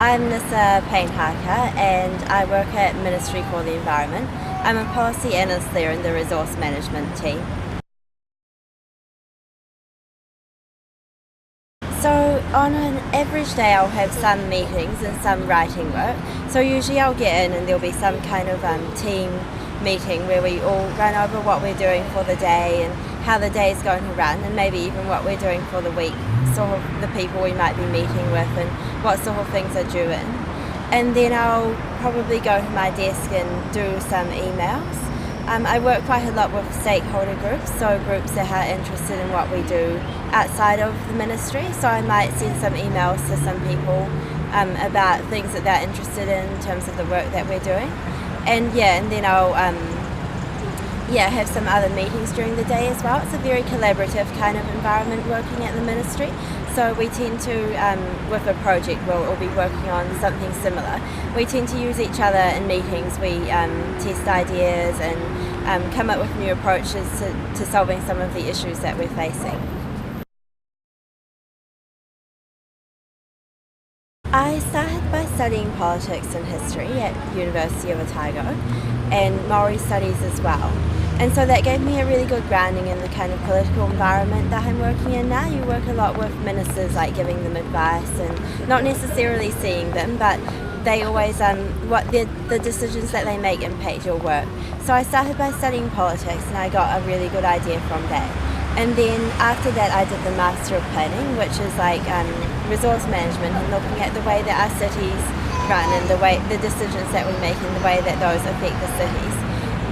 I'm Nyssa Payne-Harker and I work at Ministry for the Environment. I'm a policy analyst there in the resource management team. So on an average day I'll have some meetings and some writing work. So usually I'll get in and there'll be some kind of team meeting where we all run over what we're doing for the day and how the day is going to run, and maybe even what we're doing for the week, sort of the people we might be meeting with and what sort of things are due in. And then I'll probably go to my desk and do some emails. I work quite a lot with stakeholder groups, so groups that are interested in what we do outside of the ministry. So I might send some emails to some people about things that they're interested in terms of the work that we're doing. And then I'll have some other meetings during the day as well. It's a very collaborative kind of environment working at the ministry. So we tend to, with a project, we'll all be working on something similar. We tend to use each other in meetings. We test ideas and come up with new approaches to solving some of the issues that we're facing. I started by studying politics and history at University of Otago and Māui studies as well. And so that gave me a really good grounding in the kind of political environment that I'm working in now. You work a lot with ministers, like giving them advice and not necessarily seeing them, but they always, what the decisions that they make impact your work. So I started by studying politics and I got a really good idea from that. And then after that I did the Master of Planning, which is like resource management and looking at the way that our cities run and the decisions that we make and the way that those affect the cities.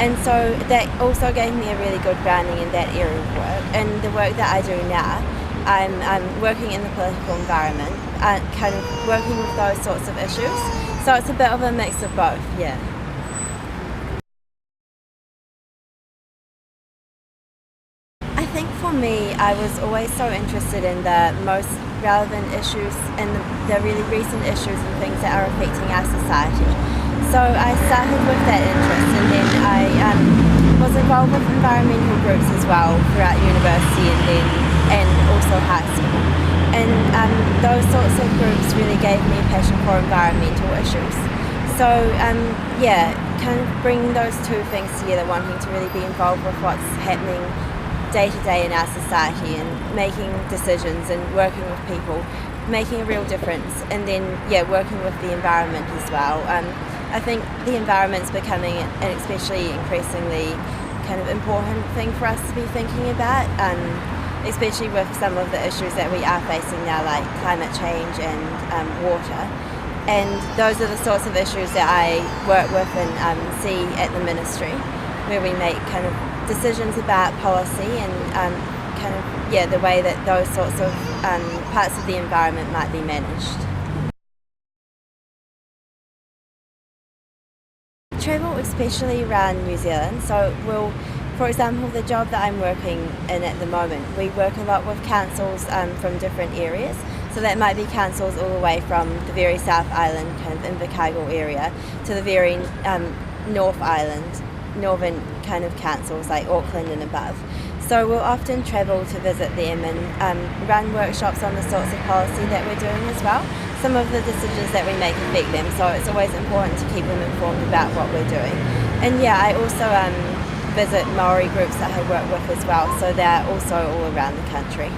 And so that also gave me a really good grounding in that area of work. And the work that I do now, I'm working in the political environment, kind of working with those sorts of issues. So it's a bit of a mix of both, yeah. I think for me, I was always so interested in the most relevant issues and the really recent issues and things that are affecting our society. So I started with that interest, and then I was involved with environmental groups as well throughout university and also high school. And those sorts of groups really gave me a passion for environmental issues. So kind of bringing those two things together, wanting to really be involved with what's happening day to day in our society and making decisions and working with people, making a real difference, and then working with the environment as well. I think the environment's becoming an especially increasingly kind of important thing for us to be thinking about, especially with some of the issues that we are facing now, like climate change and water. And those are the sorts of issues that I work with and see at the ministry, where we make kind of decisions about policy and the way that those sorts of parts of the environment might be managed. Travel, especially around New Zealand, so for example, the job that I'm working in at the moment, we work a lot with councils from different areas. So that might be councils all the way from the very South Island, kind of Invercargill area, to the very North Island, northern kind of councils like Auckland and above. So we'll often travel to visit them and run workshops on the sorts of policy that we're doing as well. Some of the decisions that we make affect them, so it's always important to keep them informed about what we're doing. And I also visit Māori groups that I work with as well, so they're also all around the country.